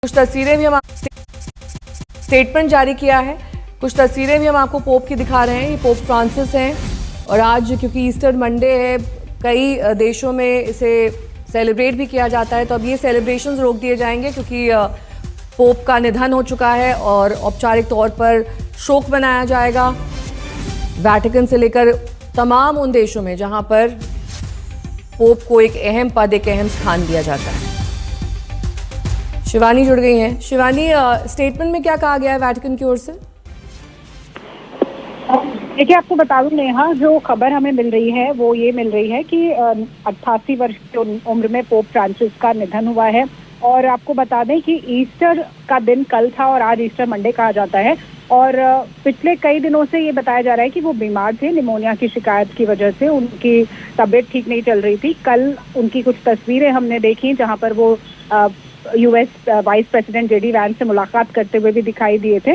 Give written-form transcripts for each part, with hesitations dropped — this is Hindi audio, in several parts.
कुछ तस्वीरें भी हम स्टेटमेंट जारी किया है। कुछ तस्वीरें भी हम आपको पोप की दिखा रहे हैं। ये पोप फ्रांसिस हैं और आज क्योंकि ईस्टर मंडे है, कई देशों में इसे सेलिब्रेट भी किया जाता है, तो अब ये सेलिब्रेशंस रोक दिए जाएंगे क्योंकि पोप का निधन हो चुका है और औपचारिक तौर पर शोक मनाया जाएगा। वैटिकन से लेकर तमाम उन देशों में जहां पर पोप को एक अहम पद, एक अहम स्थान दिया जाता है। शिवानी जुड़ गई हैं। शिवानी, स्टेटमेंट में क्या कहा गया है वैटिकन की ओर से? देखिए, आपको बता दूं नेहा, जो खबर हमें मिल रही है वो ये मिल रही है कि 88 वर्ष की उम्र में पोप फ्रांसिस का निधन हुआ है। और आपको बता दें कि ईस्टर का दिन कल था और आज ईस्टर मंडे कहा जाता है। और पिछले कई दिनों से ये बताया जा रहा है कि वो बीमार थे, निमोनिया की शिकायत की वजह से उनकी तबीयत ठीक नहीं चल रही थी। कल उनकी कुछ तस्वीरें हमने देखी जहां पर वो US vice president JD Vance से मुलाकात करते हुए भी दिखाई दिए थे।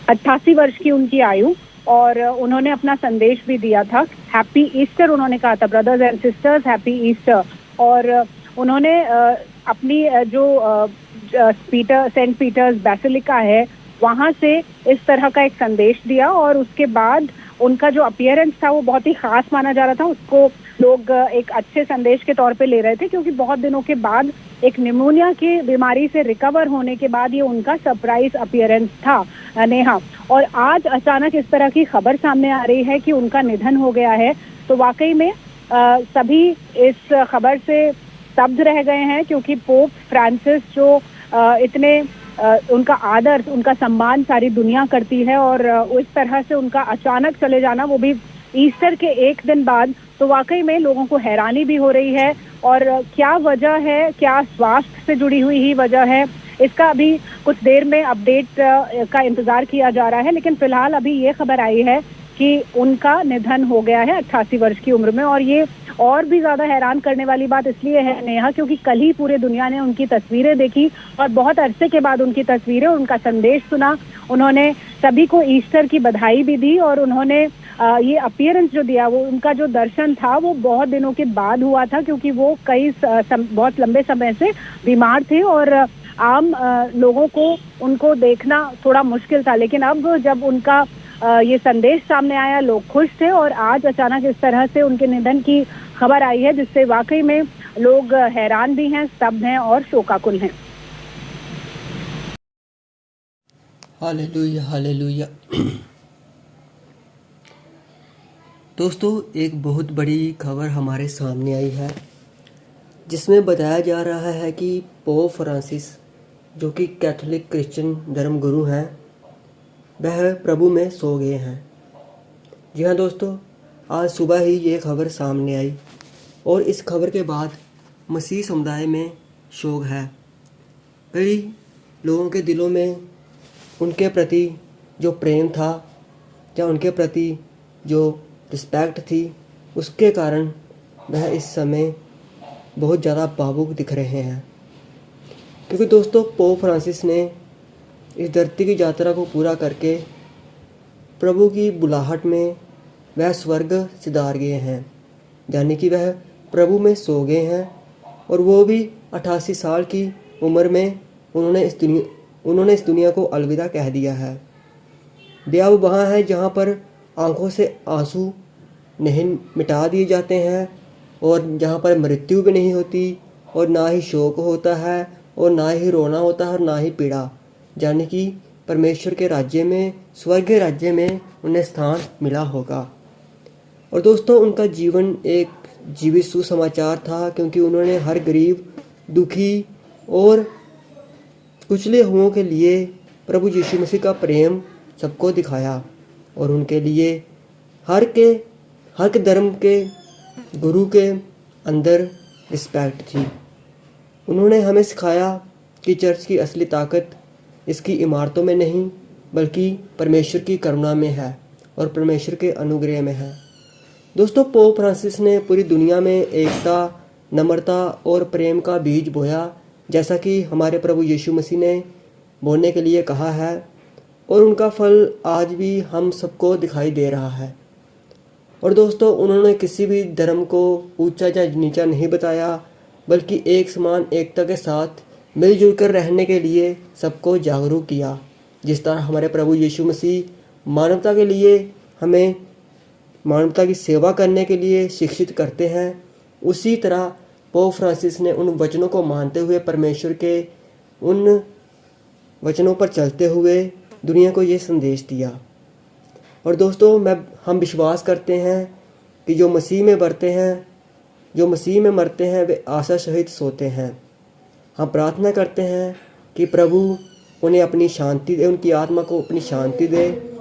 88 वर्ष की उनकी आयु, और उन्होंने अपना संदेश भी दिया था। हैप्पी ईस्टर उन्होंने कहा था, brothers and sisters happy Easter. और उन्होंने अपनी जो सेंट पीटर्स बैसिलिका है वहां से इस तरह का एक संदेश दिया। और उसके बाद उनका जो अपीयरेंस था वो बहुत ही खास माना जा रहा था। उसको लोग एक अच्छे संदेश के तौर पे ले रहे थे क्योंकि बहुत दिनों के बाद, एक निमोनिया की बीमारी से रिकवर होने के बाद, ये उनका सरप्राइज अपीयरेंस था नेहा। और आज अचानक इस तरह की खबर सामने आ रही है कि उनका निधन हो गया है, तो वाकई में सभी इस खबर से स्तब्ध रह गए हैं क्योंकि पोप फ्रांसिस जो इतने उनका आदर, उनका सम्मान सारी दुनिया करती है, और उस तरह से उनका अचानक चले जाना, वो भी ईस्टर के एक दिन बाद, तो वाकई में लोगों को हैरानी भी हो रही है। और क्या वजह है, क्या स्वास्थ्य से जुड़ी हुई ही वजह है, इसका अभी कुछ देर में अपडेट का इंतजार किया जा रहा है। लेकिन फिलहाल अभी ये खबर आई है कि उनका निधन हो गया है 88 वर्ष की उम्र में। और ये और भी ज्यादा हैरान करने वाली बात इसलिए है नेहा क्योंकि कल ही पूरे दुनिया ने उनकी तस्वीरें देखी और बहुत अरसे के बाद उनकी तस्वीरें, उनका संदेश सुना। उन्होंने सभी को ईस्टर की बधाई भी दी और उन्होंने ये अपीयरेंस जो दिया, वो उनका जो दर्शन था वो बहुत दिनों के बाद हुआ था क्योंकि वो बहुत लंबे समय से बीमार थे और आम लोगों को उनको देखना थोड़ा मुश्किल था। लेकिन अब जब उनका ये संदेश सामने आया, लोग खुश थे। और आज अचानक इस तरह से उनके निधन की खबर आई है जिससे वाकई में लोग हैरान भी हैं, स्तब्ध हैं और शोकाकुल हैं। Hallelujah hallelujah. दोस्तों, एक बहुत बड़ी खबर हमारे सामने आई है जिसमें बताया जा रहा है कि पोप फ्रांसिस, जो कि कैथोलिक क्रिश्चियन धर्म गुरु हैं, वह प्रभु में सो गए हैं। जी हाँ दोस्तों, आज सुबह ही ये खबर सामने आई और इस खबर के बाद मसीह समुदाय में शोक है। कई लोगों के दिलों में उनके प्रति जो प्रेम था या उनके प्रति जो रिस्पेक्ट थी, उसके कारण वह इस समय बहुत ज़्यादा भावुक दिख रहे हैं। क्योंकि दोस्तों, पोप फ्रांसिस ने इस धरती की यात्रा को पूरा करके प्रभु की बुलाहट में वह स्वर्ग सिधार गए हैं, यानी कि वह प्रभु में सो गए हैं। और वो भी 88 साल की उम्र में उन्होंने इस दुनिया को अलविदा कह दिया है। वे अब वहाँ हैं जहाँ पर आंखों से आंसू नहीं मिटा दिए जाते हैं और जहाँ पर मृत्यु भी नहीं होती और ना ही शोक होता है और ना ही रोना होता है और ना ही पीड़ा, यानी कि परमेश्वर के राज्य में, स्वर्ग के राज्य में उन्हें स्थान मिला होगा। और दोस्तों, उनका जीवन एक जीवित सुसमाचार था क्योंकि उन्होंने हर गरीब, दुखी और कुचले हुओं के लिए प्रभु यीशु मसीह का प्रेम सबको दिखाया। और उनके लिए हर धर्म के गुरु के अंदर रिस्पेक्ट थी। उन्होंने हमें सिखाया कि चर्च की असली ताकत इसकी इमारतों में नहीं बल्कि परमेश्वर की करुणा में है और परमेश्वर के अनुग्रह में है। दोस्तों, पोप फ्रांसिस ने पूरी दुनिया में एकता, नम्रता और प्रेम का बीज बोया, जैसा कि हमारे प्रभु यीशु मसीह ने बोने के लिए कहा है। और उनका फल आज भी हम सबको दिखाई दे रहा है। और दोस्तों, उन्होंने किसी भी धर्म को ऊंचा या नीचा नहीं बताया, बल्कि एक समान एकता के साथ मिलजुल कर रहने के लिए सबको जागरूक किया। जिस तरह हमारे प्रभु यीशु मसीह मानवता के लिए हमें मानवता की सेवा करने के लिए शिक्षित करते हैं, उसी तरह पोप फ्रांसिस ने उन वचनों को मानते हुए, परमेश्वर के उन वचनों पर चलते हुए दुनिया को ये संदेश दिया। और दोस्तों, हम विश्वास करते हैं कि जो मसीह में मरते हैं वे आशा सहित सोते हैं। हम प्रार्थना करते हैं कि प्रभु उन्हें अपनी शांति दे, उनकी आत्मा को अपनी शांति दे